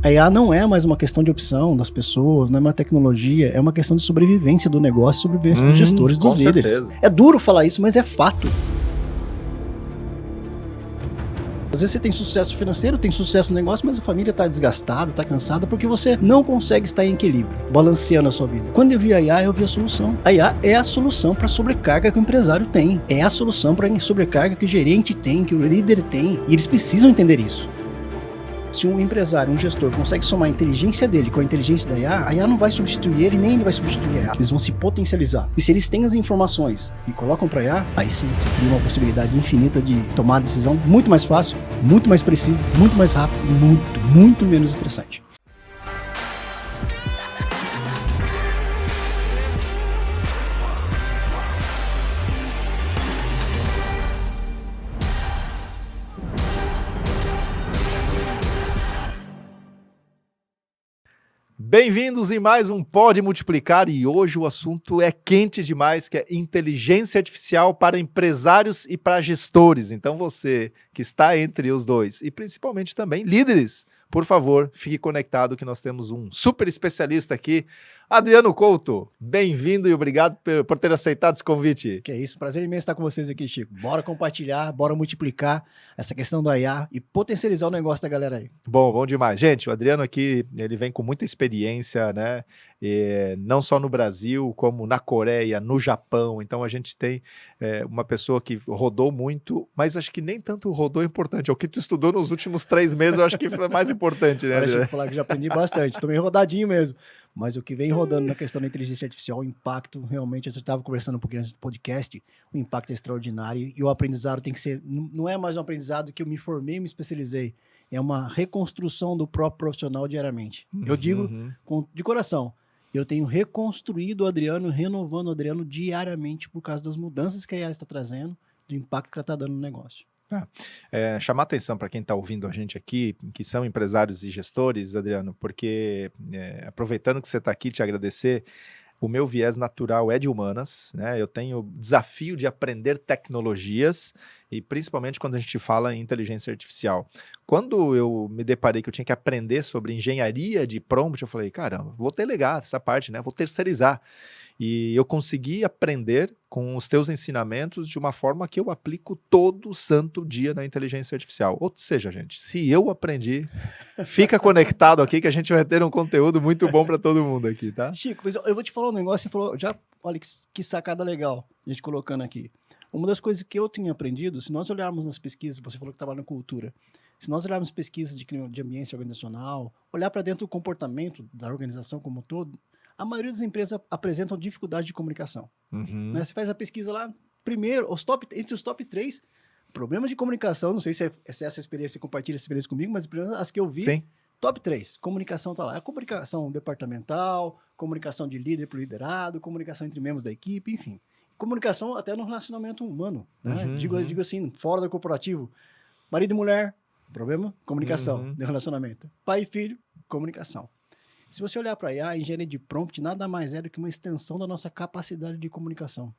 A IA não é mais uma questão de opção das pessoas, não é uma tecnologia, é uma questão de sobrevivência do negócio, sobrevivência dos gestores, dos líderes. Certeza. É duro falar isso, mas é fato. Às vezes você tem sucesso financeiro, tem sucesso no negócio, mas a família está desgastada, está cansada, porque você não consegue estar em equilíbrio, balanceando a sua vida. Quando eu vi a IA, eu vi a solução. A IA é a solução para a sobrecarga que o empresário tem. É a solução para a sobrecarga que o gerente tem, que o líder tem. E eles precisam entender isso. Se um empresário, um gestor, consegue somar a inteligência dele com a inteligência da IA, a IA não vai substituir ele, nem ele vai substituir a IA. Eles vão se potencializar. E se eles têm as informações e colocam para a IA, aí sim, você cria uma possibilidade infinita de tomar a decisão muito mais fácil, muito mais precisa, muito mais rápido e muito menos estressante. Bem-vindos em mais um Pode Multiplicar e hoje o assunto é quente demais, que é inteligência artificial para empresários e para gestores. Então você que está entre os dois e principalmente também líderes, por favor, fique conectado que nós temos um super especialista aqui, Adriano Couto. Bem-vindo e obrigado por ter aceitado esse convite. Que é isso, prazer imenso estar com vocês aqui, Chico. Bora compartilhar, bora multiplicar essa questão da IA e potencializar o negócio da galera aí. Bom demais. Gente, o Adriano aqui, ele vem com muita experiência, né? Não só no Brasil, como na Coreia, no Japão. Então a gente tem uma pessoa que rodou muito, mas acho que nem tanto rodou é importante. É o que tu estudou nos últimos 3 meses, eu acho que foi mais importante, né? Deixa eu falar que já aprendi bastante, tô meio rodadinho mesmo. Mas o que vem rodando na questão da inteligência artificial, o impacto, realmente, eu estava conversando um pouquinho antes do podcast, o impacto é extraordinário e o aprendizado tem que ser, não é mais um aprendizado que eu me formei e me especializei, é uma reconstrução do próprio profissional diariamente. Eu digo de coração, eu tenho reconstruído o Adriano, renovando o Adriano diariamente por causa das mudanças que a IA está trazendo, do impacto que ela está dando no negócio. Chamar atenção para quem está ouvindo a gente aqui, que são empresários e gestores, Adriano, porque aproveitando que você está aqui, te agradecer, o meu viés natural é de humanas, né? Eu tenho o desafio de aprender tecnologias e principalmente quando a gente fala em inteligência artificial. Quando eu me deparei que eu tinha que aprender sobre engenharia de prompt, eu falei, caramba, vou delegar essa parte, né? Vou terceirizar. E eu consegui aprender com os teus ensinamentos de uma forma que eu aplico todo santo dia na inteligência artificial. Ou seja, gente, se eu aprendi, fica conectado aqui que a gente vai ter um conteúdo muito bom para todo mundo aqui, tá? Chico, mas eu vou te falar um negócio, você falou, olha que sacada legal, a gente colocando aqui. Uma das coisas que eu tenho aprendido, se nós olharmos nas pesquisas, você falou que trabalha na cultura, se nós olharmos pesquisas de ambiência organizacional, olhar para dentro do comportamento da organização como um todo, a maioria das empresas apresentam dificuldade de comunicação. Né? Você faz a pesquisa lá, primeiro, entre os top 3, problemas de comunicação, não sei se essa experiência, compartilha essa experiência comigo, mas as que eu vi, sim. Top 3, comunicação está lá. A comunicação departamental, comunicação de líder para o liderado, comunicação entre membros da equipe, enfim. Comunicação até no relacionamento humano. Né? Digo assim, fora do corporativo. Marido e mulher, problema? Comunicação, de relacionamento. Pai e filho, comunicação. Se você olhar para a IA, a engenharia de prompt nada mais é do que uma extensão da nossa capacidade de comunicação.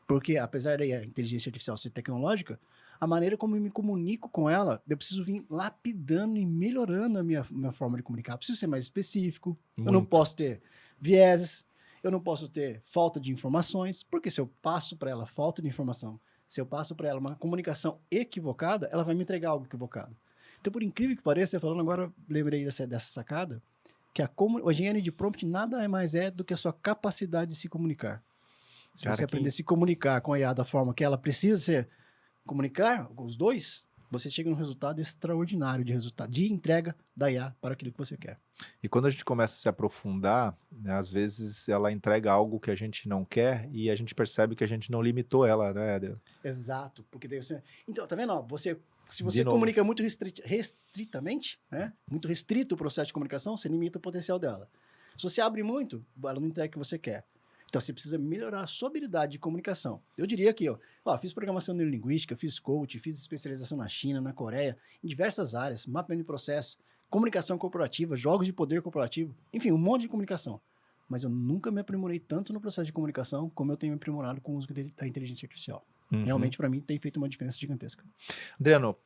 Porque, apesar da inteligência artificial ser tecnológica, a maneira como eu me comunico com ela, eu preciso vir lapidando e melhorando a minha forma de comunicar. Eu preciso ser mais específico, eu não posso ter vieses, eu não posso ter falta de informações, porque se eu passo para ela falta de informação, se eu passo para ela uma comunicação equivocada, ela vai me entregar algo equivocado. Então, por incrível que pareça, você falando agora, lembrei dessa sacada, que a engenharia de prompt nada mais é do que a sua capacidade de se comunicar. Se você aprender a se comunicar com a IA da forma que ela precisa ser comunicar, os dois, você chega num resultado extraordinário de entrega da IA para aquilo que você quer. E quando a gente começa a se aprofundar, né, às vezes ela entrega algo que a gente não quer e a gente percebe que a gente não limitou ela, né, Adriano? Exato, porque daí você... Então, tá vendo? Se você comunica muito restritamente, né? Muito restrito o processo de comunicação, você limita o potencial dela. Se você abre muito, ela não entrega o que você quer. Então, você precisa melhorar a sua habilidade de comunicação. Eu diria aqui, fiz programação neurolinguística, fiz coach, fiz especialização na China, na Coreia, em diversas áreas, mapeamento de processo, comunicação corporativa, jogos de poder corporativo, enfim, um monte de comunicação. Mas eu nunca me aprimorei tanto no processo de comunicação como eu tenho me aprimorado com o uso da inteligência artificial. Realmente, para mim, tem feito uma diferença gigantesca. Adriano,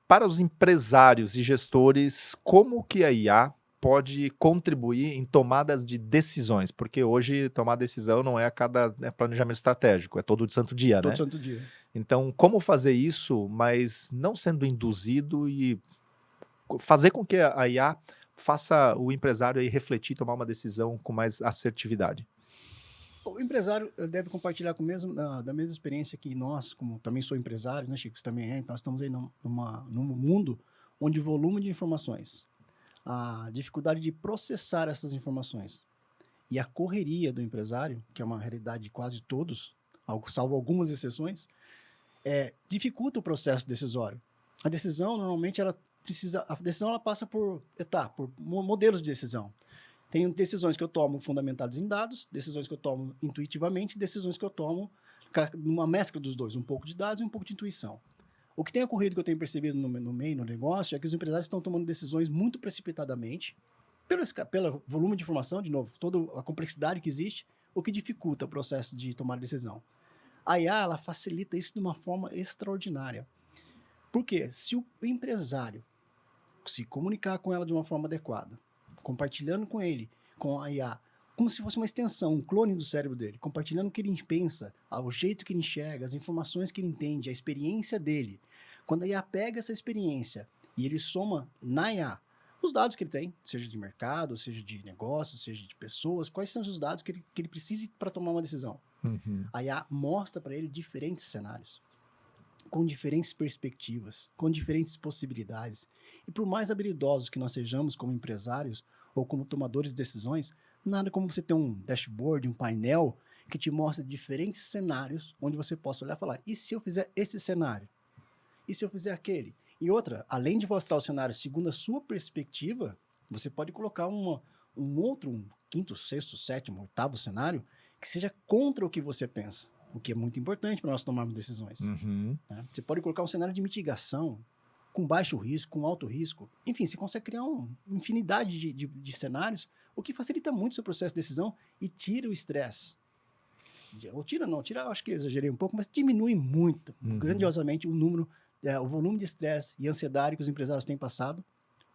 para os empresários e gestores, como que a IA pode contribuir em tomadas de decisões? Porque hoje tomar decisão não é a cada planejamento estratégico, é todo santo dia, Todo né? santo dia. Então, como fazer isso, mas não sendo induzido e fazer com que a IA faça o empresário aí refletir, tomar uma decisão com mais assertividade? O empresário deve compartilhar da mesma experiência que nós, como também sou empresário, né, Chico? Você também é. Nós estamos aí num mundo onde o volume de informações, a dificuldade de processar essas informações e a correria do empresário, que é uma realidade de quase todos, salvo algumas exceções, dificulta o processo decisório. A decisão, normalmente, a decisão ela passa por modelos de decisão. Tem decisões que eu tomo fundamentadas em dados, decisões que eu tomo intuitivamente, decisões que eu tomo numa mescla dos dois, um pouco de dados e um pouco de intuição. O que tem ocorrido, que eu tenho percebido no meio, no negócio, é que os empresários estão tomando decisões muito precipitadamente, pelo volume de informação, de novo, toda a complexidade que existe, o que dificulta o processo de tomar decisão. A IA, ela facilita isso de uma forma extraordinária. Por quê? Se o empresário se comunicar com ela de uma forma adequada, compartilhando com ele, com a IA, como se fosse uma extensão, um clone do cérebro dele, compartilhando o que ele pensa, o jeito que ele enxerga, as informações que ele entende, a experiência dele. Quando a IA pega essa experiência e ele soma na IA os dados que ele tem, seja de mercado, seja de negócio, seja de pessoas, quais são os dados que ele precisa para tomar uma decisão. A IA mostra para ele diferentes cenários, com diferentes perspectivas, com diferentes possibilidades. E por mais habilidosos que nós sejamos como empresários ou como tomadores de decisões, nada como você ter um dashboard, um painel que te mostra diferentes cenários onde você possa olhar e falar, e se eu fizer esse cenário? E se eu fizer aquele? E outra, além de mostrar o cenário segundo a sua perspectiva, você pode colocar um quinto, sexto, sétimo, oitavo cenário que seja contra o que você pensa. O que é muito importante para nós tomarmos decisões. Né? Você pode colocar um cenário de mitigação, com baixo risco, com alto risco. Enfim, você consegue criar uma infinidade de cenários, o que facilita muito o seu processo de decisão e tira o estresse. Ou tira, acho que exagerei um pouco, mas diminui muito, grandiosamente, o volume de estresse e ansiedade que os empresários têm passado,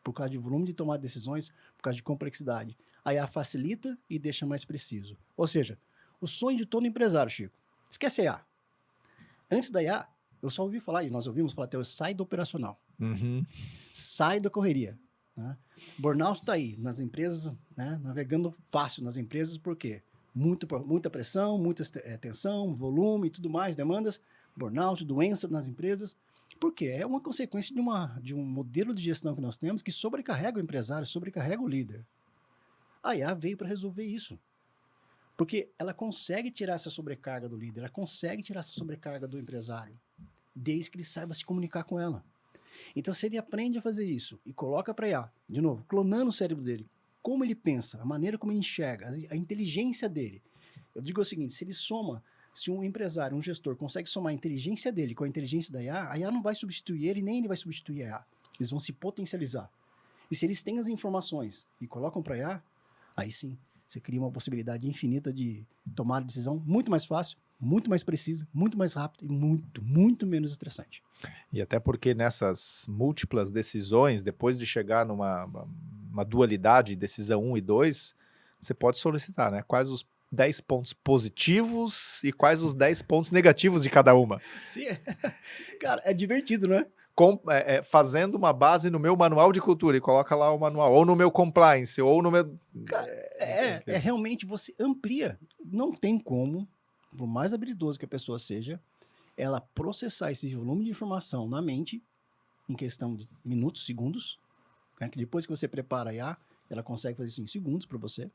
por causa de volume de tomar decisões, por causa de complexidade. A IA facilita e deixa mais preciso. Ou seja, o sonho de todo empresário, Chico, esquece a IA. Antes da IA, eu só ouvi falar, e nós ouvimos falar até, sai do operacional. Sai da correria. Né? Burnout está aí, nas empresas, né? Navegando fácil nas empresas, por quê? Muita pressão, muita tensão, volume e tudo mais, demandas, burnout, doença nas empresas. Por quê? É uma consequência de um modelo de gestão que nós temos que sobrecarrega o empresário, sobrecarrega o líder. A IA veio para resolver isso. Porque ela consegue tirar essa sobrecarga do líder, ela consegue tirar essa sobrecarga do empresário, desde que ele saiba se comunicar com ela. Então, se ele aprende a fazer isso e coloca para IA, de novo, clonando o cérebro dele, como ele pensa, a maneira como ele enxerga, a inteligência dele. Eu digo o seguinte, se um empresário, um gestor, consegue somar a inteligência dele com a inteligência da IA, a IA não vai substituir ele, nem ele vai substituir a IA. Eles vão se potencializar. E se eles têm as informações e colocam para a IA, aí sim, você cria uma possibilidade infinita de tomar a decisão muito mais fácil, muito mais precisa, muito mais rápido e muito, muito menos estressante. E até porque nessas múltiplas decisões, depois de chegar numa dualidade, decisão 1 e 2, você pode solicitar, né? Quais os 10 pontos positivos e quais os 10 pontos negativos de cada uma. Sim, cara, é divertido, né? Fazendo uma base no meu manual de cultura e coloca lá o manual, ou no meu compliance, ou no meu... Cara, realmente você amplia. Não tem como, por mais habilidoso que a pessoa seja, ela processar esse volume de informação na mente em questão de minutos, segundos, né? Que depois que você prepara a IA, ela consegue fazer isso em segundos para você.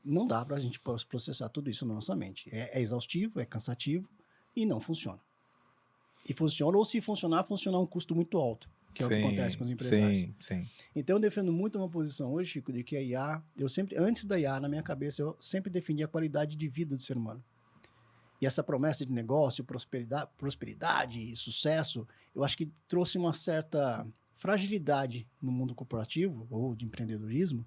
Não dá para a gente processar tudo isso na nossa mente. É exaustivo, é cansativo e não funciona. E funciona, ou se funcionar a um custo muito alto, que é o que acontece com os empresários. Sim. Então eu defendo muito uma posição hoje, Chico, de que a IA, antes da IA, na minha cabeça, eu sempre defendi a qualidade de vida do ser humano. E essa promessa de negócio, prosperidade e sucesso, eu acho que trouxe uma certa fragilidade no mundo corporativo ou de empreendedorismo,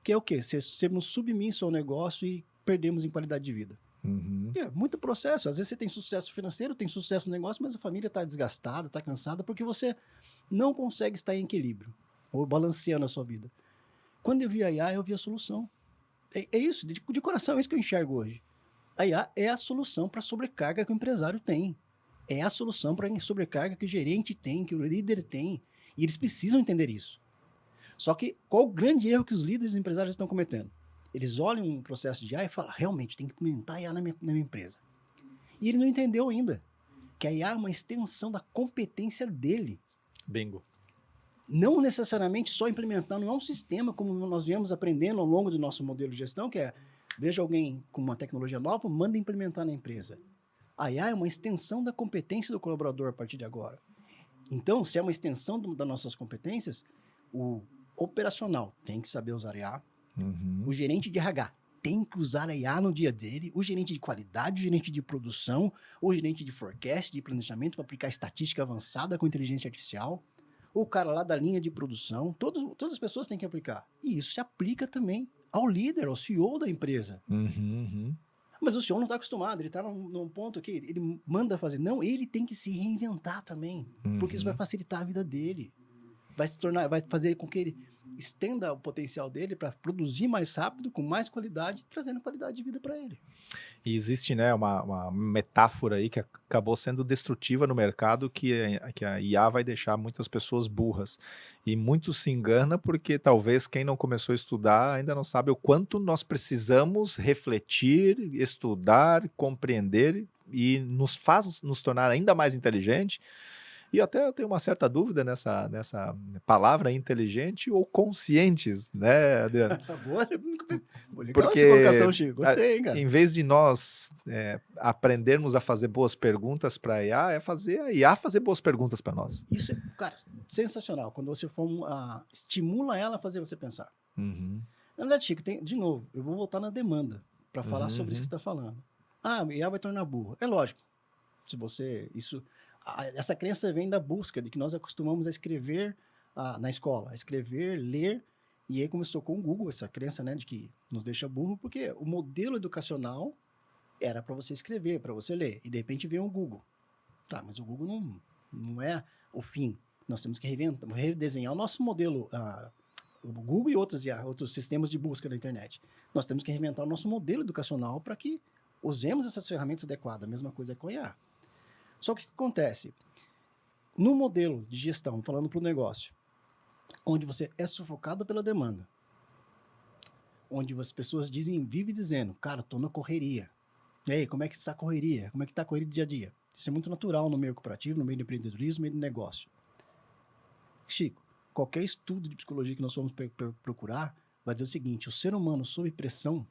que é o quê? Sermos submissos ao negócio e perdemos em qualidade de vida. É muito processo. Às vezes você tem sucesso financeiro, tem sucesso no negócio, mas a família está desgastada, está cansada, porque você não consegue estar em equilíbrio, ou balanceando a sua vida. Quando eu vi a IA, eu vi a solução. É isso, de coração, é isso que eu enxergo hoje. A IA é a solução para a sobrecarga que o empresário tem. É a solução para a sobrecarga que o gerente tem, que o líder tem. E eles precisam entender isso. Só que qual o grande erro que os líderes e empresários estão cometendo? Eles olham um processo de IA e falam, realmente, tem que implementar IA na minha empresa. E ele não entendeu ainda que a IA é uma extensão da competência dele. Bingo. Não necessariamente só implementar, não é um sistema como nós viemos aprendendo ao longo do nosso modelo de gestão, que é, veja alguém com uma tecnologia nova, manda implementar na empresa. A IA é uma extensão da competência do colaborador a partir de agora. Então, se é uma extensão das nossas competências, o operacional tem que saber usar IA, o gerente de RH tem que usar a IA no dia dele, o gerente de qualidade, o gerente de produção, o gerente de forecast, de planejamento para aplicar estatística avançada com inteligência artificial, o cara lá da linha de produção, todas as pessoas têm que aplicar. E isso se aplica também ao líder, ao CEO da empresa. Mas o CEO não está acostumado, ele está num ponto que ele manda fazer. Não, ele tem que se reinventar também, porque isso vai facilitar a vida dele. Vai fazer com que ele estenda o potencial dele para produzir mais rápido, com mais qualidade, trazendo qualidade de vida para ele. E existe, né, uma metáfora aí que acabou sendo destrutiva no mercado, que a IA vai deixar muitas pessoas burras. E muito se engana porque talvez quem não começou a estudar ainda não sabe o quanto nós precisamos refletir, estudar, compreender e nos faz nos tornar ainda mais inteligente. E até eu tenho uma certa dúvida nessa palavra inteligente ou conscientes, né, Adriano? Boa, nunca pensei. Legal Porque essa colocação, Chico. Gostei, hein, cara? em vez de nós aprendermos a fazer boas perguntas para a IA, é fazer a IA fazer boas perguntas para nós. Isso é, cara, sensacional. Quando você estimula ela a fazer você pensar. Na verdade, Chico, de novo, eu vou voltar na demanda para falar sobre isso que você está falando. Ah, a IA vai tornar burro. É lógico. Se você... essa crença vem da busca, de que nós acostumamos a escrever na escola. A escrever, ler, e aí começou com o Google, essa crença, né, de que nos deixa burro, porque o modelo educacional era para você escrever, para você ler, e de repente veio o Google. Tá, mas o Google não é o fim. Nós temos que redesenhar o nosso modelo, o Google e outros sistemas de busca na internet. Nós temos que reinventar o nosso modelo educacional para que usemos essas ferramentas adequadas. A mesma coisa é com a IA. Só que o que acontece? No modelo de gestão, falando para o negócio, onde você é sufocado pela demanda, onde as pessoas vivem dizendo, cara, estou na correria. E aí, como é que está a correria? Como é que está a correria do dia a dia? Isso é muito natural no meio cooperativo, no meio do empreendedorismo, no meio do negócio. Chico, qualquer estudo de psicologia que nós formos procurar vai dizer o seguinte, o ser humano sob pressão,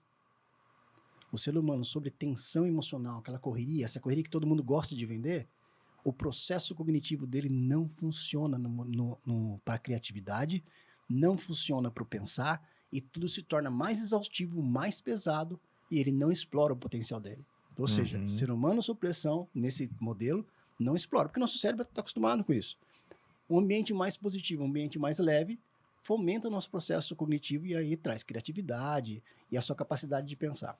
o ser humano sob tensão emocional, aquela correria, essa correria que todo mundo gosta de vender, o processo cognitivo dele não funciona para a criatividade, não funciona para o pensar, e tudo se torna mais exaustivo, mais pesado, e ele não explora o potencial dele. Ou seja, ser humano sob pressão, nesse modelo, não explora, porque nosso cérebro está acostumado com isso. Um ambiente mais positivo, um ambiente mais leve, fomenta o nosso processo cognitivo e aí traz criatividade e a sua capacidade de pensar.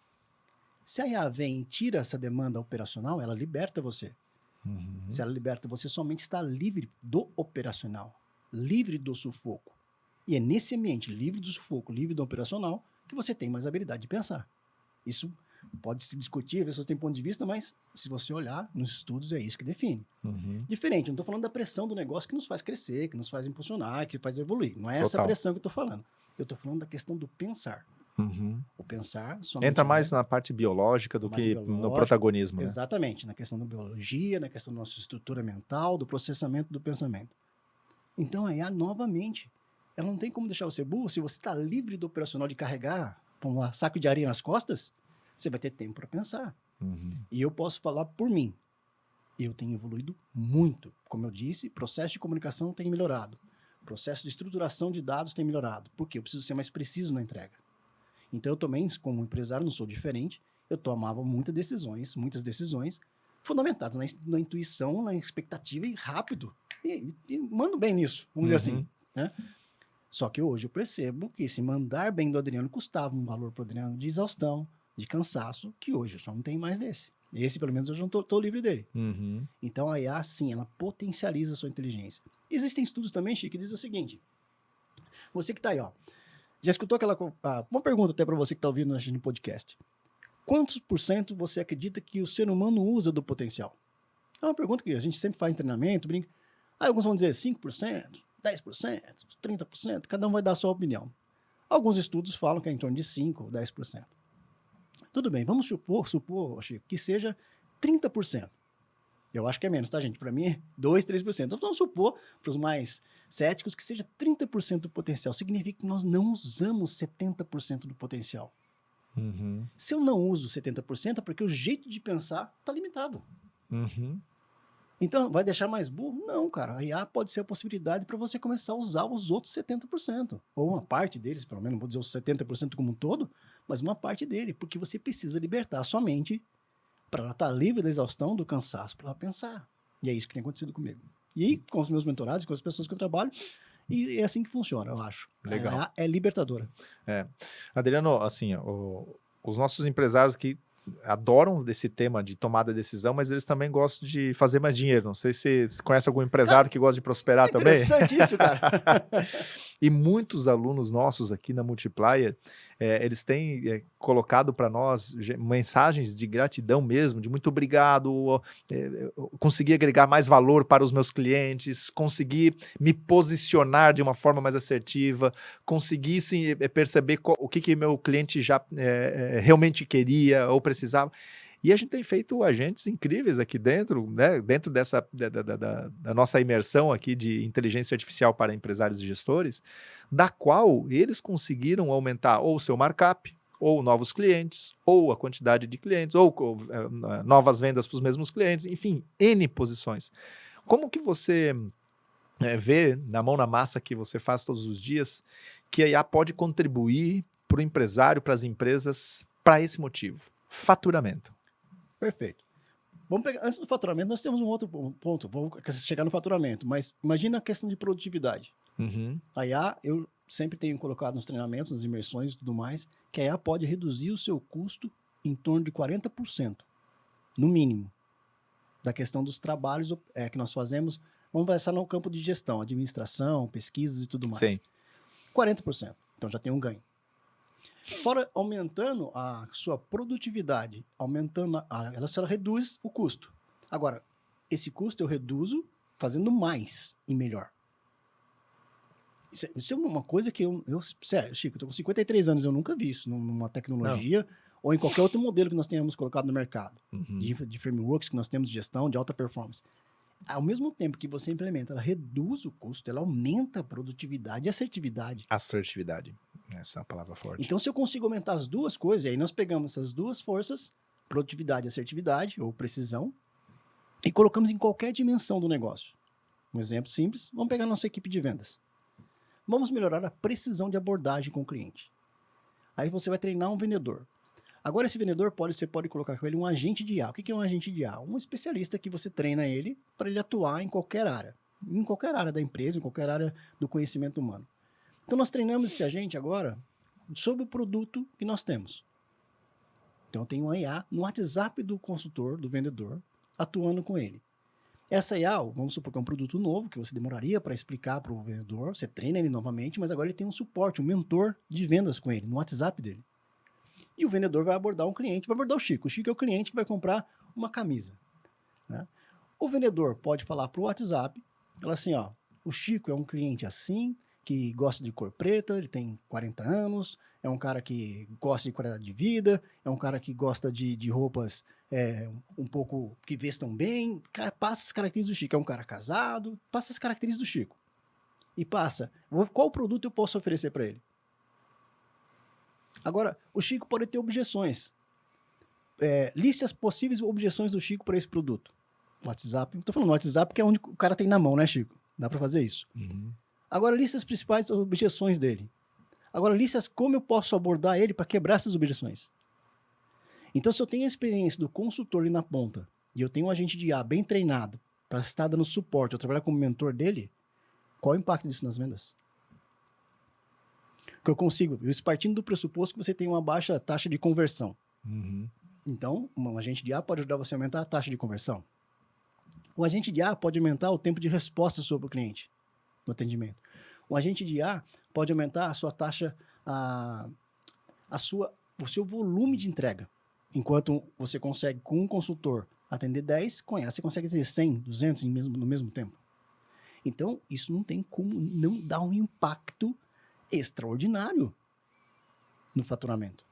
Se a IA vem e tira essa demanda operacional, ela liberta você. Se ela liberta você, somente está livre do operacional, livre do sufoco. E é nesse ambiente livre do sufoco, livre do operacional, que você tem mais habilidade de pensar. Isso pode se discutir, as pessoas têm ponto de vista, mas se você olhar nos estudos, é isso que define. Diferente, eu não estou falando da pressão do negócio que nos faz crescer, que nos faz impulsionar, que faz evoluir. Não é essa pressão que eu estou falando. Eu estou falando da questão do pensar. O pensar somente entra mais na parte biológica do que no protagonismo. Exatamente, né? Na questão da biologia, na questão da nossa estrutura mental, do processamento do pensamento. Então, a IA, novamente, ela não tem como deixar você burro. Se você está livre do operacional de carregar um saco de areia nas costas, você vai ter tempo para pensar. E eu posso falar por mim. Eu tenho evoluído muito. Como eu disse, processo de comunicação tem melhorado. Processo de estruturação de dados tem melhorado. Por quê? Eu preciso ser mais preciso na entrega. Então, eu também, como empresário, não sou diferente. Eu tomava muitas decisões fundamentadas na intuição, na expectativa e rápido. E mando bem nisso, vamos dizer assim. Né? Só que hoje eu percebo que se mandar bem do Adriano custava um valor para o Adriano de exaustão, de cansaço, que hoje eu já não tenho mais desse. Esse, pelo menos, eu já não tô livre dele. Uhum. Então, a IA, sim, ela potencializa a sua inteligência. Existem estudos também, Chico, que dizem o seguinte. Você que tá aí, ó. Já escutou aquela... uma pergunta até para você que tá ouvindo a gente no podcast. Quantos por cento você acredita que o ser humano usa do potencial? É uma pergunta que a gente sempre faz em treinamento, brinca. Aí alguns vão dizer 5%, 10%, 30%, cada um vai dar a sua opinião. Alguns estudos falam que é em torno de 5% ou 10%. Tudo bem, vamos supor, Chico, que seja 30%. Eu acho que é menos, tá, gente? Para mim é 2%, 3%. Então vamos supor, para os mais céticos, que seja 30% do potencial. Significa que nós não usamos 70% do potencial. Uhum. Se eu não uso 70%, é porque o jeito de pensar está limitado. Uhum. Então, vai deixar mais burro? Não, cara. A IA pode ser a possibilidade para você começar a usar os outros 70%. Ou uma parte deles, pelo menos, não vou dizer os 70% como um todo, mas uma parte dele. Porque você precisa libertar a sua mente para ela estar livre da exaustão, do cansaço, para ela pensar. E é isso que tem acontecido comigo. E aí, com os meus mentorados, com as pessoas que eu trabalho, e é assim que funciona, eu acho. Legal. A IA é libertadora. Adriano, assim, os nossos empresários que adoram desse tema de tomada de decisão, mas eles também gostam de fazer mais dinheiro. Não sei se você conhece algum empresário que gosta de prosperar também. É interessante isso, cara. E muitos alunos nossos aqui na Multiplier, eles têm colocado para nós mensagens de gratidão mesmo, de muito obrigado, consegui agregar mais valor para os meus clientes, consegui me posicionar de uma forma mais assertiva, consegui sim, perceber o que meu cliente já realmente queria ou precisava. E a gente tem feito agentes incríveis aqui dentro, né? Dentro da nossa imersão aqui de inteligência artificial para empresários e gestores, da qual eles conseguiram aumentar ou o seu markup, ou novos clientes, ou a quantidade de clientes, ou novas vendas para os mesmos clientes, enfim, N posições. Como que você vê, na mão na massa que você faz todos os dias, que a IA pode contribuir para o empresário, para as empresas, para esse motivo? Faturamento. Perfeito. Vamos pegar, antes do faturamento, nós temos um outro ponto. Vamos chegar no faturamento, mas imagina a questão de produtividade. Uhum. A IA, eu sempre tenho colocado nos treinamentos, nas imersões e tudo mais, que a IA pode reduzir o seu custo em torno de 40%, no mínimo, da questão dos trabalhos que nós fazemos. Vamos pensar no campo de gestão, administração, pesquisas e tudo mais. Sim. 40%. Então já tem um ganho. Fora aumentando a sua produtividade, aumentando ela reduz o custo. Agora, esse custo eu reduzo fazendo mais e melhor. Isso é uma coisa que sério, Chico, eu tô com 53 anos, eu nunca vi isso numa tecnologia ou em qualquer outro modelo que nós tenhamos colocado no mercado, de frameworks que nós temos de gestão, de alta performance. Ao mesmo tempo que você implementa, ela reduz o custo, ela aumenta a produtividade e assertividade. Assertividade, essa é a palavra forte. Então, se eu consigo aumentar as duas coisas, e aí nós pegamos essas duas forças, produtividade e assertividade, ou precisão, e colocamos em qualquer dimensão do negócio. Um exemplo simples, vamos pegar a nossa equipe de vendas. Vamos melhorar a precisão de abordagem com o cliente. Aí você vai treinar um vendedor. Agora, esse vendedor, você pode colocar com ele um agente de IA. O que é um agente de IA? Um especialista que você treina ele para ele atuar em qualquer área. Em qualquer área da empresa, em qualquer área do conhecimento humano. Então, nós treinamos esse agente agora sobre o produto que nós temos. Então, eu tenho uma IA no WhatsApp do consultor, do vendedor, atuando com ele. Essa IA, vamos supor que é um produto novo, que você demoraria para explicar para o vendedor, você treina ele novamente, mas agora ele tem um suporte, um mentor de vendas com ele, no WhatsApp dele. E o vendedor vai abordar um cliente, vai abordar o Chico. O Chico é o cliente que vai comprar uma camisa. Né? O vendedor pode falar para o WhatsApp, falar assim, ó, o Chico é um cliente assim, que gosta de cor preta, ele tem 40 anos, é um cara que gosta de qualidade de vida, é um cara que gosta de roupas um pouco que vestam bem, passa as características do Chico. É um cara casado, passa as características do Chico. E passa, qual produto eu posso oferecer para ele? Agora, o Chico pode ter objeções. Liste as possíveis objeções do Chico para esse produto. WhatsApp, estou falando WhatsApp que é onde o cara tem na mão, né, Chico? Dá para fazer isso. Uhum. Agora, liste as principais objeções dele. Agora, liste como eu posso abordar ele para quebrar essas objeções. Então, se eu tenho a experiência do consultor ali na ponta e eu tenho um agente de IA bem treinado para estar dando suporte, eu trabalhar como mentor dele, qual é o impacto disso nas vendas? Que eu consigo, partindo do pressuposto que você tem uma baixa taxa de conversão. Uhum. Então, um agente de IA pode ajudar você a aumentar a taxa de conversão. O agente de IA pode aumentar o tempo de resposta sobre o cliente no atendimento. O agente de IA pode aumentar a sua taxa, o seu volume de entrega. Enquanto você consegue, com um consultor, atender 10, com IA você consegue atender 100, 200 no mesmo tempo. Então, isso não tem como não dar um impacto extraordinário no faturamento.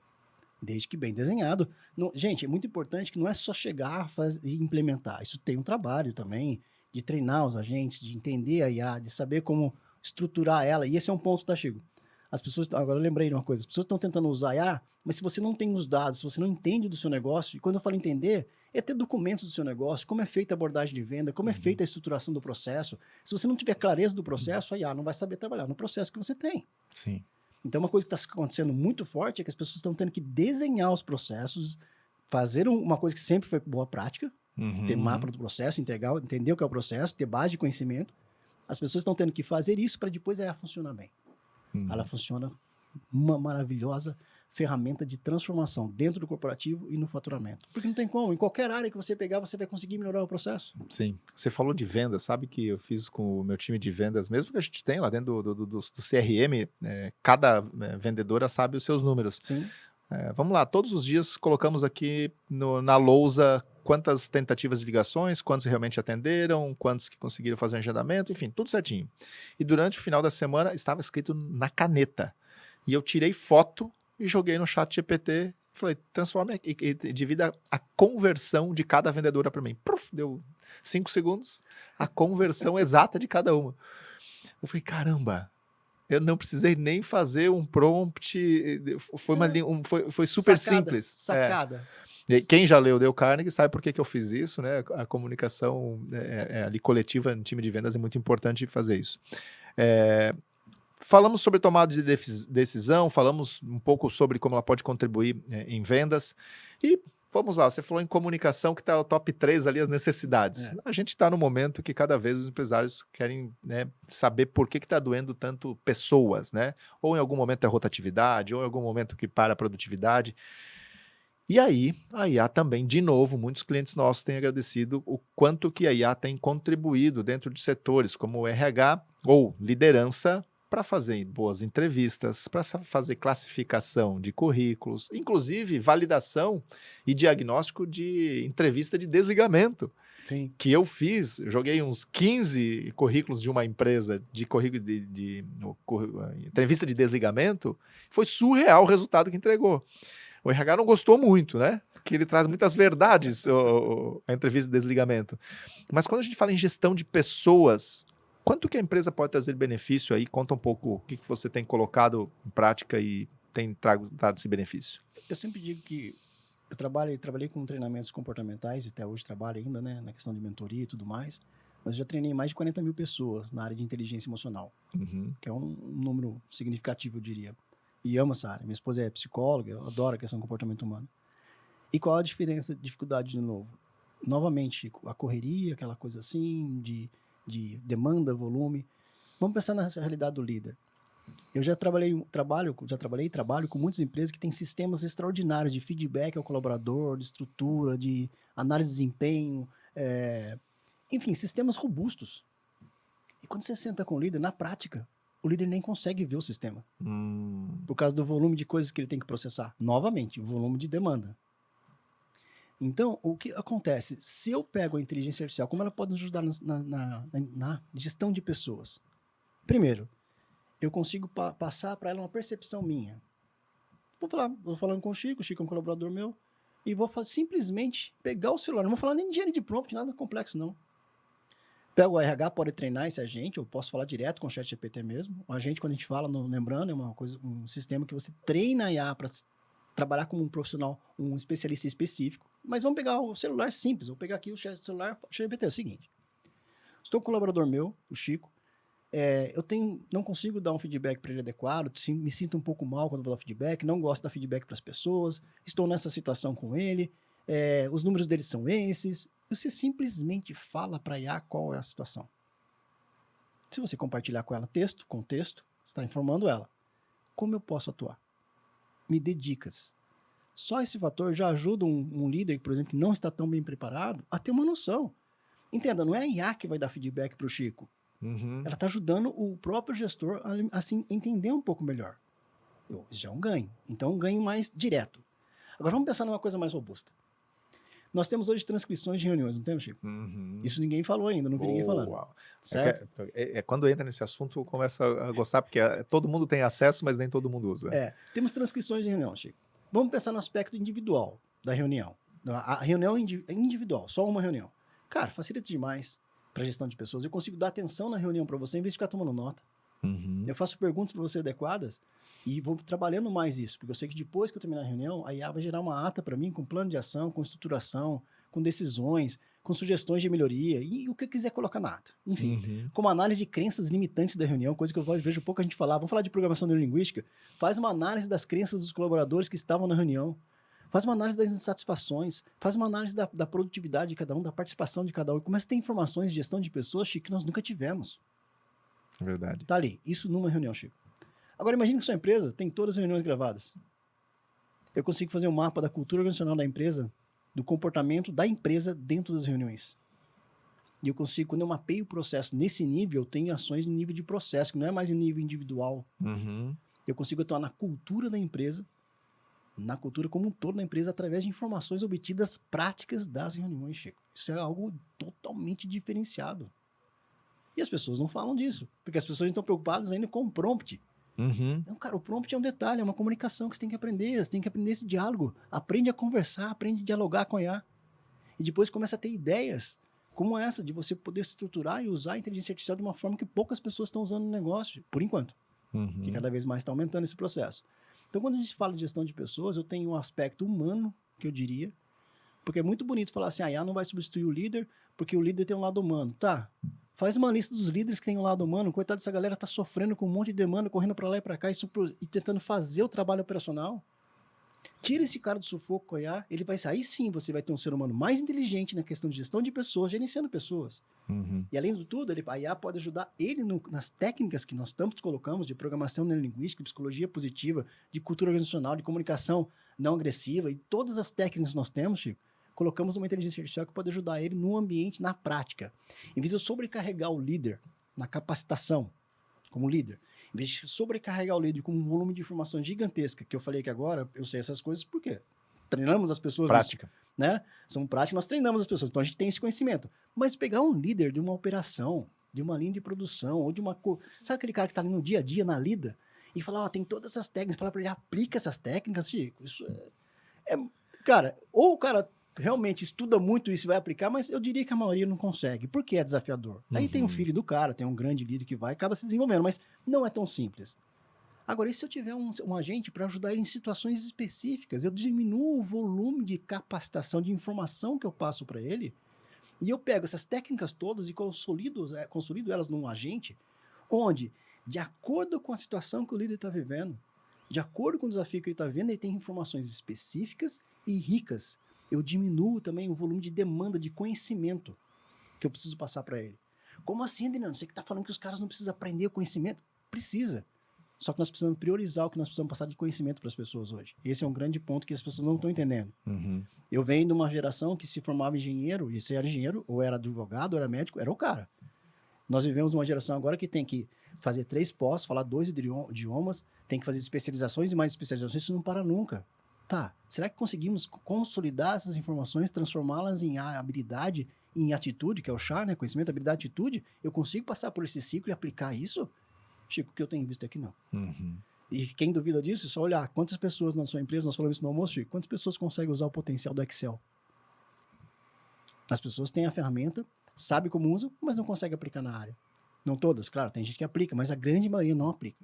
Desde que bem desenhado. Gente, é muito importante que não é só chegar e implementar. Isso tem um trabalho também de treinar os agentes, de entender a IA, de saber como estruturar ela. E esse é um ponto, tá, Chico? As pessoas, agora eu lembrei de uma coisa, as pessoas estão tentando usar a IA, mas se você não tem os dados, se você não entende do seu negócio, e quando eu falo entender, é ter documentos do seu negócio, como é feita a abordagem de venda, como é feita a estruturação do processo. Se você não tiver clareza do processo, a IA não vai saber trabalhar no processo que você tem. Sim. Então, uma coisa que está acontecendo muito forte é que as pessoas estão tendo que desenhar os processos, fazer uma coisa que sempre foi boa prática, ter mapa do processo, entender o que é o processo, ter base de conhecimento. As pessoas estão tendo que fazer isso para depois ela funcionar bem. Ela funciona uma maravilhosa ferramenta de transformação dentro do corporativo e no faturamento. Porque não tem como, em qualquer área que você pegar, você vai conseguir melhorar o processo. Sim. Você falou de vendas, sabe que eu fiz com o meu time de vendas, mesmo que a gente tem lá dentro do CRM, cada vendedora sabe os seus números. Sim. Vamos lá, todos os dias colocamos aqui na lousa quantas tentativas de ligações, quantos realmente atenderam, quantos que conseguiram fazer agendamento, enfim, tudo certinho. E durante o final da semana estava escrito na caneta. E eu tirei foto e joguei no chat GPT. Falei, transforma e divida a conversão de cada vendedora para mim. Pruf, deu 5 segundos, a conversão exata de cada uma. Eu falei, caramba, eu não precisei nem fazer um prompt, foi super simples. Sacada. Quem já leu Dale Carnegie sabe por que eu fiz isso, né? A comunicação ali coletiva no time de vendas é muito importante fazer isso. Falamos sobre tomada de decisão, falamos um pouco sobre como ela pode contribuir em vendas. E vamos lá, você falou em comunicação que está o top 3 ali, as necessidades. A gente está no momento que cada vez os empresários querem, né, saber por que está doendo tanto pessoas, né? Ou em algum momento é rotatividade, ou em algum momento que para a produtividade. E aí, a IA também, de novo, muitos clientes nossos têm agradecido o quanto que a IA tem contribuído dentro de setores como o RH ou liderança para fazer boas entrevistas, para fazer classificação de currículos, inclusive validação e diagnóstico de entrevista de desligamento. Sim. Que eu fiz, joguei uns 15 currículos de uma empresa de entrevista de desligamento, foi surreal o resultado que entregou. O RH não gostou muito, né? Porque ele traz muitas verdades, a entrevista de desligamento. Mas quando a gente fala em gestão de pessoas, quanto que a empresa pode trazer benefício aí? Conta um pouco o que você tem colocado em prática e tem dado esse benefício. Eu sempre digo que eu trabalhei com treinamentos comportamentais, e até hoje trabalho ainda, né, na questão de mentoria e tudo mais, mas eu já treinei mais de 40 mil pessoas na área de inteligência emocional, que é um número significativo, eu diria. E amo essa área. Minha esposa é psicóloga, eu adoro a questão do comportamento humano. E qual a dificuldade de novo? Novamente, a correria, aquela coisa assim, de demanda, volume. Vamos pensar na realidade do líder. Eu já trabalho com muitas empresas que têm sistemas extraordinários de feedback ao colaborador, de estrutura, de análise de desempenho, enfim, sistemas robustos. E quando você senta com o líder, na prática, o líder nem consegue ver o sistema. Por causa do volume de coisas que ele tem que processar. Novamente, o volume de demanda. Então, o que acontece? Se eu pego a inteligência artificial, como ela pode nos ajudar na gestão de pessoas? Primeiro, eu consigo passar para ela uma percepção minha. Vou falando com o Chico é um colaborador meu, e vou simplesmente pegar o celular. Não vou falar nem de engenharia de prompt, nada complexo, não. Pego o RH, pode treinar esse agente, eu posso falar direto com o ChatGPT mesmo. O agente, quando a gente fala, lembrando, é um sistema que você treina a IA para trabalhar como um profissional, um especialista específico. Mas vamos pegar o celular simples, vou pegar aqui o celular ChatGPT. É o seguinte, estou com um colaborador meu, o Chico, não consigo dar um feedback para ele adequado, me sinto um pouco mal quando vou dar feedback, não gosto de dar feedback para as pessoas, estou nessa situação com ele, os números dele são esses. Você simplesmente fala para a IA qual é a situação. Se você compartilhar com ela texto, você está informando ela. Como eu posso atuar? Me dê dicas. Só esse fator já ajuda um líder, por exemplo, que não está tão bem preparado, a ter uma noção. Entenda, não é a IA que vai dar feedback para o Chico. Ela está ajudando o próprio gestor a assim, entender um pouco melhor. Isso já é um ganho. Então, um ganho mais direto. Agora, vamos pensar numa coisa mais robusta. Nós temos hoje transcrições de reuniões, não temos, Chico? Isso ninguém falou ainda, não vi ninguém falando. Certo? Quando entra nesse assunto, eu começo a gostar, porque todo mundo tem acesso, mas nem todo mundo usa. Temos transcrições de reunião, Chico. Vamos pensar no aspecto individual da reunião. A reunião individual, só uma reunião. Cara, facilita demais para a gestão de pessoas. Eu consigo dar atenção na reunião para você, em vez de ficar tomando nota. Eu faço perguntas para você adequadas e vou trabalhando mais isso, porque eu sei que depois que eu terminar a reunião, a IA vai gerar uma ata para mim com plano de ação, com estruturação, com decisões, com sugestões de melhoria e o que eu quiser colocar na ata. Enfim, como análise de crenças limitantes da reunião, coisa que eu vejo pouca gente falar. Vamos falar de programação neurolinguística? Faz uma análise das crenças dos colaboradores que estavam na reunião. Faz uma análise das insatisfações, faz uma análise da produtividade de cada um, da participação de cada um. E começa a ter informações de gestão de pessoas, Chico, que nós nunca tivemos. Verdade. Tá ali, isso numa reunião, Chico. Agora, imagine que sua empresa tem todas as reuniões gravadas. Eu consigo fazer um mapa da cultura organizacional da empresa, do comportamento da empresa dentro das reuniões. E eu consigo, quando eu mapeio o processo nesse nível, eu tenho ações no nível de processo, que não é mais em nível individual. Eu consigo atuar na cultura da empresa, na cultura como um todo da empresa, através de informações obtidas práticas das reuniões, Chico. Isso é algo totalmente diferenciado. E as pessoas não falam disso, porque as pessoas estão preocupadas ainda com o prompt. Não, cara, o prompt é um detalhe, é uma comunicação que você tem que aprender, você tem que aprender esse diálogo. Aprende a conversar, aprende a dialogar com a IA. E depois começa a ter ideias como essa, de você poder estruturar e usar a inteligência artificial de uma forma que poucas pessoas estão usando no negócio, por enquanto. Que cada vez mais está aumentando esse processo. Então, quando a gente fala de gestão de pessoas, eu tenho um aspecto humano, que eu diria, porque é muito bonito falar assim, a IA não vai substituir o líder, porque o líder tem um lado humano. Tá, faz uma lista dos líderes que tem um lado humano. Coitado dessa galera, tá sofrendo com um monte de demanda, correndo para lá e para cá e tentando fazer o trabalho operacional. Tira esse cara do sufoco com a IA, ele vai sair sim, você vai ter um ser humano mais inteligente na questão de gestão de pessoas, gerenciando pessoas. E além de tudo, a IA pode ajudar ele nas técnicas que nós tanto colocamos de programação neurolinguística, de psicologia positiva, de cultura organizacional, de comunicação não agressiva e todas as técnicas que nós temos, Chico, colocamos uma inteligência artificial que pode ajudar ele no ambiente, na prática. Em vez de eu sobrecarregar o líder na capacitação como líder, em vez de sobrecarregar o líder com um volume de informação gigantesca, que eu falei que agora eu sei essas coisas porque treinamos as pessoas. Prática. Nisso, né? São práticas, nós treinamos as pessoas, então a gente tem esse conhecimento. Mas pegar um líder de uma operação, de uma linha de produção, ou de uma... Sabe aquele cara que está ali no dia a dia, na lida, e falar, tem todas essas técnicas, falar para ele, aplica essas técnicas, Chico. Isso cara, ou o cara realmente estuda muito isso e vai aplicar, mas eu diria que a maioria não consegue, porque é desafiador. Aí tem um filho do cara, tem um grande líder que vai, acaba se desenvolvendo, mas não é tão simples. Agora, e se eu tiver um agente para ajudar ele em situações específicas, eu diminuo o volume de capacitação, de informação que eu passo para ele, e eu pego essas técnicas todas e consolido elas num agente, onde, de acordo com a situação que o líder está vivendo, de acordo com o desafio que ele está vivendo, ele tem informações específicas e ricas. Eu diminuo também o volume de demanda de conhecimento que eu preciso passar para ele. Como assim, Adriano? Você que está falando que os caras não precisam aprender o conhecimento? Precisa. Só que nós precisamos priorizar o que nós precisamos passar de conhecimento para as pessoas hoje. Esse é um grande ponto que as pessoas não estão entendendo. Eu venho de uma geração que se formava engenheiro, e se era engenheiro, ou era advogado, ou era médico, era o cara. Nós vivemos uma geração agora que tem que fazer 3 pós, falar 2 idiomas, tem que fazer especializações e mais especializações, isso não para nunca. Tá, será que conseguimos consolidar essas informações, transformá-las em habilidade, em atitude, que é o chá, né? Conhecimento, habilidade, atitude? Eu consigo passar por esse ciclo e aplicar isso? Chico, o que eu tenho visto aqui, não. E quem duvida disso, é só olhar quantas pessoas na sua empresa, nós falamos isso no almoço, Chico, quantas pessoas conseguem usar o potencial do Excel? As pessoas têm a ferramenta, sabem como usam, mas não conseguem aplicar na área. Não todas, claro, tem gente que aplica, mas a grande maioria não aplica.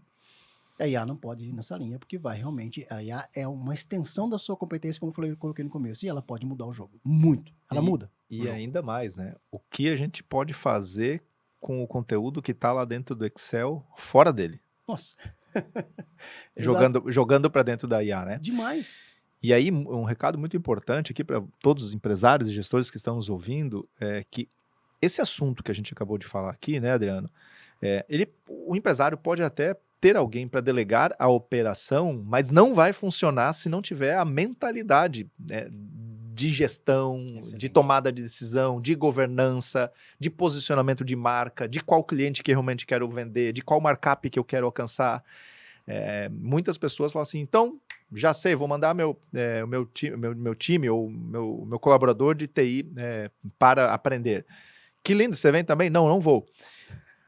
A IA não pode ir nessa linha, porque vai realmente... A IA é uma extensão da sua competência, como eu coloquei no começo, e ela pode mudar o jogo. Muito. Ela muda. E ainda mais, né? O que a gente pode fazer com o conteúdo que está lá dentro do Excel, fora dele. Nossa. jogando para dentro da IA, né? Demais. E aí, um recado muito importante aqui para todos os empresários e gestores que estão nos ouvindo, é que esse assunto que a gente acabou de falar aqui, né, Adriano? O empresário pode até ter alguém para delegar a operação, mas não vai funcionar se não tiver a mentalidade, né, de gestão, Excelente. de tomada de decisão, de governança, de posicionamento de marca, de qual cliente que eu realmente quero vender, de qual markup que eu quero alcançar. Muitas pessoas falam assim, então, já sei, vou mandar o meu time ou meu colaborador de TI para aprender. Que lindo, você vem também? Não, não vou.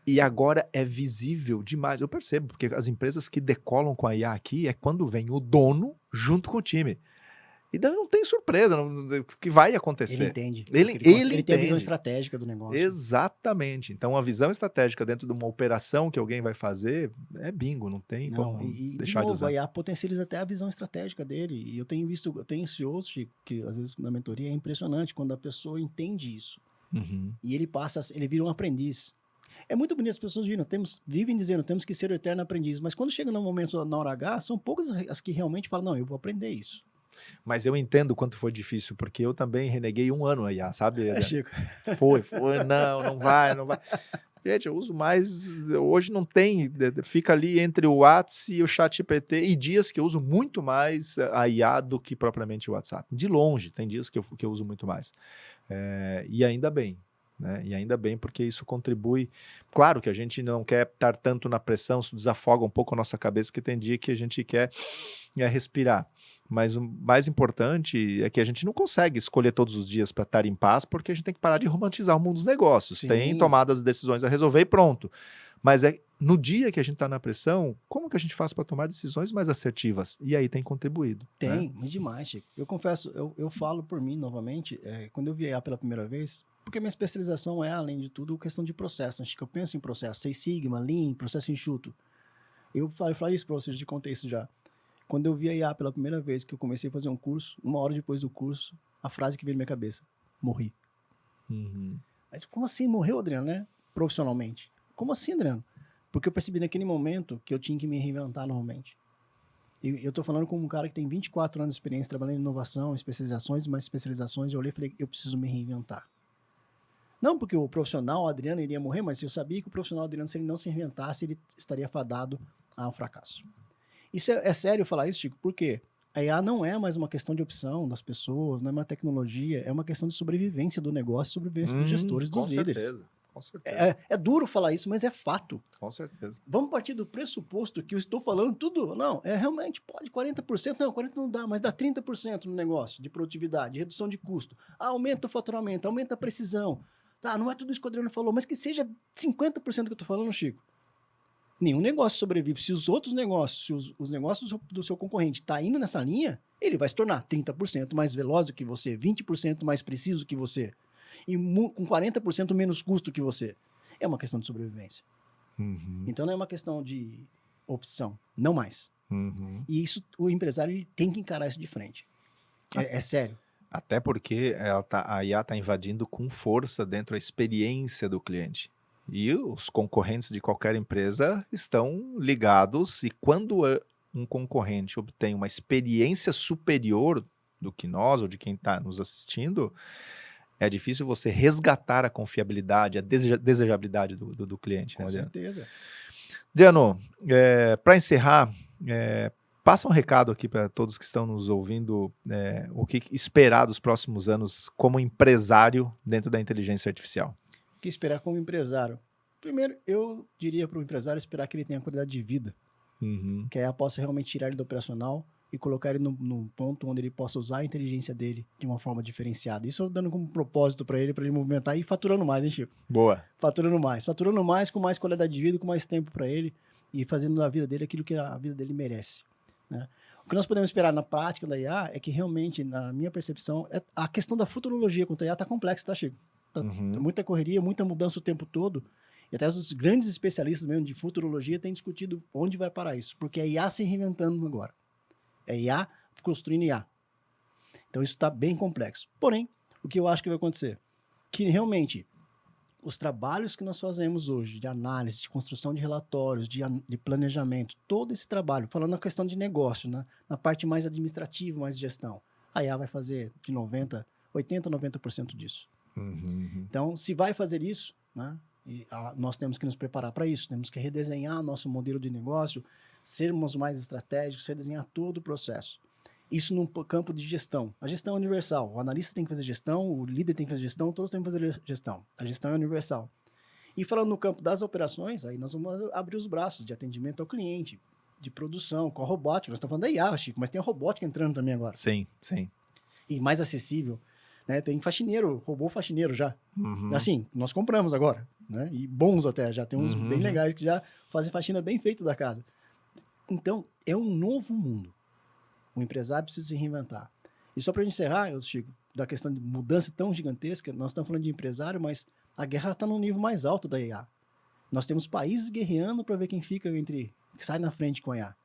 E agora é visível demais. Eu percebo, porque as empresas que decolam com a IA aqui é quando vem o dono junto com o time. E daí não tem surpresa, o que vai acontecer. Ele entende. Ele Tem a visão estratégica do negócio. Exatamente. Então, a visão estratégica dentro de uma operação que alguém vai fazer é bingo, não tem como deixar de usar. A IA potencializa até a visão estratégica dele. E eu tenho CEOs, Chico, que às vezes na mentoria é impressionante quando a pessoa entende isso. Uhum. E ele vira um aprendiz. É muito bonito, as pessoas vivem dizendo, temos que ser o eterno aprendiz, mas quando chega no momento, na hora H, são poucas as que realmente falam, não, eu vou aprender isso. Mas eu entendo o quanto foi difícil, porque eu também reneguei 1 ano a IA, sabe? Chico. Foi, não vai. Gente, eu uso mais, hoje não tem, fica ali entre o WhatsApp e o ChatGPT, e dias que eu uso muito mais a IA do que propriamente o WhatsApp. De longe, tem dias que eu uso muito mais. E ainda bem. Né? E ainda bem, porque isso contribui. Claro que a gente não quer estar tanto na pressão, isso desafoga um pouco a nossa cabeça, porque tem dia que a gente quer respirar. Mas o mais importante é que a gente não consegue escolher todos os dias para estar em paz, porque a gente tem que parar de romantizar o mundo dos negócios. Sim. Tem tomadas de decisões a resolver e pronto. Mas no dia que a gente está na pressão, como que a gente faz para tomar decisões mais assertivas? E aí tem contribuído. Tem, né? mas demais, Chico. Eu confesso, eu falo por mim novamente, quando eu vi a IA pela primeira vez, porque minha especialização é, além de tudo, questão de processo. Acho que eu penso em processo, Six Sigma, Lean, processo enxuto. Eu falei isso para vocês de contexto já. Quando eu vi a IA pela primeira vez, que eu comecei a fazer um curso, 1 hora depois do curso, a frase que veio na minha cabeça, morri. Uhum. Mas como assim morreu, Adriano, né? Profissionalmente. Como assim, Adriano? Porque eu percebi naquele momento que eu tinha que me reinventar novamente. E eu tô falando com um cara que tem 24 anos de experiência trabalhando em inovação, especializações, mais especializações, eu olhei e falei, eu preciso me reinventar. Não porque o profissional Adriano iria morrer, mas eu sabia que o profissional Adriano, se ele não se reinventasse, ele estaria fadado ao fracasso. Isso é sério falar isso, Chico, porque a IA não é mais uma questão de opção das pessoas, não é uma tecnologia, é uma questão de sobrevivência do negócio, sobrevivência dos gestores, dos líderes. Com certeza. É duro falar isso, mas é fato. Com certeza. Vamos partir do pressuposto que eu estou falando tudo. Não, realmente pode 40%, não, 40% não dá, mas dá 30% no negócio de produtividade, de redução de custo. Aumenta o faturamento, aumenta a precisão. Tá, não é tudo isso que o Adriano falou, mas que seja 50% que eu estou falando, Chico. Nenhum negócio sobrevive. Se os outros negócios, se os negócios do seu concorrente estão indo nessa linha, ele vai se tornar 30% mais veloz do que você, 20% mais preciso que você, e com 40% menos custo que você. É uma questão de sobrevivência. Uhum. Então não é uma questão de opção, não mais. Uhum. E isso, o empresário tem que encarar isso de frente. É sério. Até porque a IA está invadindo com força dentro da experiência do cliente. E os concorrentes de qualquer empresa estão ligados, e quando um concorrente obtém uma experiência superior do que nós, ou de quem está nos assistindo, é difícil você resgatar a confiabilidade, a desejabilidade do cliente. Com certeza. Adriano, para encerrar, passa um recado aqui para todos que estão nos ouvindo, o que esperar dos próximos anos como empresário dentro da inteligência artificial. O que esperar como empresário? Primeiro, eu diria para o empresário esperar que ele tenha qualidade de vida, que aí possa realmente tirar ele do operacional e colocar ele no ponto onde ele possa usar a inteligência dele de uma forma diferenciada. Isso eu dando como propósito para ele movimentar e faturando mais, hein, Chico? Boa. Faturando mais, com mais qualidade de vida, com mais tempo para ele e fazendo da vida dele aquilo que a vida dele merece. Né? O que nós podemos esperar na prática da IA é que realmente, na minha percepção, a questão da futurologia contra a IA está complexa, tá, Chico? Tá muita correria, muita mudança o tempo todo. E até os grandes especialistas mesmo de futurologia têm discutido onde vai parar isso. Porque é IA se reinventando agora. É IA construindo IA. Então isso está bem complexo. Porém, o que eu acho que vai acontecer? Que realmente os trabalhos que nós fazemos hoje, de análise, de construção de relatórios, de planejamento, todo esse trabalho, falando na questão de negócio, né? Na parte mais administrativa, mais de gestão, a IA vai fazer de 80%, 90% disso. Então, se vai fazer isso, né? E nós temos que nos preparar para isso, temos que redesenhar nosso modelo de negócio, sermos mais estratégicos, redesenhar todo o processo. Isso no campo de gestão. A gestão é universal. O analista tem que fazer gestão, o líder tem que fazer gestão, todos têm que fazer gestão. A gestão é universal. E falando no campo das operações, aí nós vamos abrir os braços de atendimento ao cliente, de produção, com a robótica. Nós estamos falando da IA, Chico, mas tem a robótica entrando também agora. Sim, sim. E mais acessível. Né? Tem faxineiro, robô faxineiro já. Uhum. Assim, nós compramos agora. Né? E bons até, já tem uns bem legais que já fazem faxina bem feita da casa. Então, é um novo mundo. O empresário precisa se reinventar. E só para encerrar, Chico, da questão de mudança tão gigantesca, nós estamos falando de empresário, mas a guerra está no nível mais alto da IA. Nós temos países guerreando para ver quem fica que sai na frente com a IA.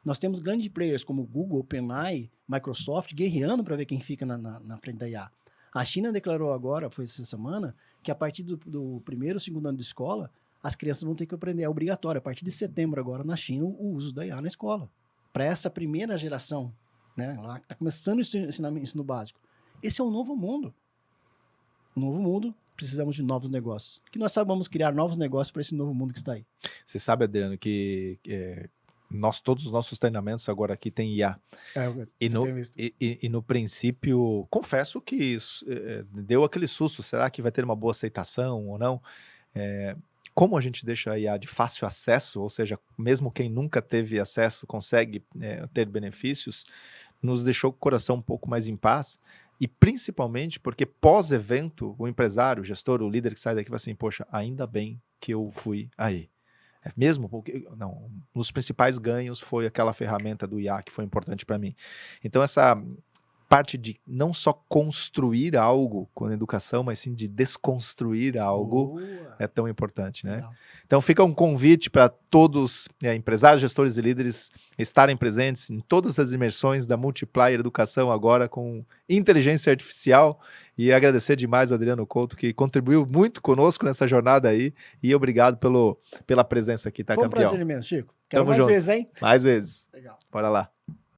Nós temos grandes players como Google, OpenAI, Microsoft, guerreando para ver quem fica na frente da IA. A China declarou agora, foi essa semana, que a partir do primeiro ou segundo ano de escola, as crianças vão ter que aprender, é obrigatório, a partir de setembro agora na China, o uso da IA na escola. Para essa primeira geração, né, lá que está começando o ensino básico. Esse é um novo mundo. Um novo mundo, precisamos de novos negócios. Que nós saibamos criar novos negócios para esse novo mundo que está aí. Você sabe, Adriano, que todos os nossos treinamentos agora aqui tem IA. E no princípio, confesso que deu aquele susto. Será que vai ter uma boa aceitação ou não? Como a gente deixa a IA de fácil acesso, ou seja, mesmo quem nunca teve acesso consegue ter benefícios, nos deixou com o coração um pouco mais em paz, e principalmente porque pós-evento, o empresário, o gestor, o líder que sai daqui vai assim, poxa, ainda bem que eu fui aí. Mesmo porque, não, um dos principais ganhos foi aquela ferramenta do IA que foi importante para mim. Então essa parte de não só construir algo com a educação, mas sim de desconstruir algo é tão importante, né? Legal. Então fica um convite para todos, empresários, gestores e líderes, estarem presentes em todas as imersões da Multiplier Educação agora com inteligência artificial, e agradecer demais ao Adriano Couto, que contribuiu muito conosco nessa jornada aí, e obrigado pela presença aqui, tá, Foi um campeão? Prazer imenso, Chico. Quero Tamo mais junto. vezes, hein? Mais vezes. Legal. Bora lá.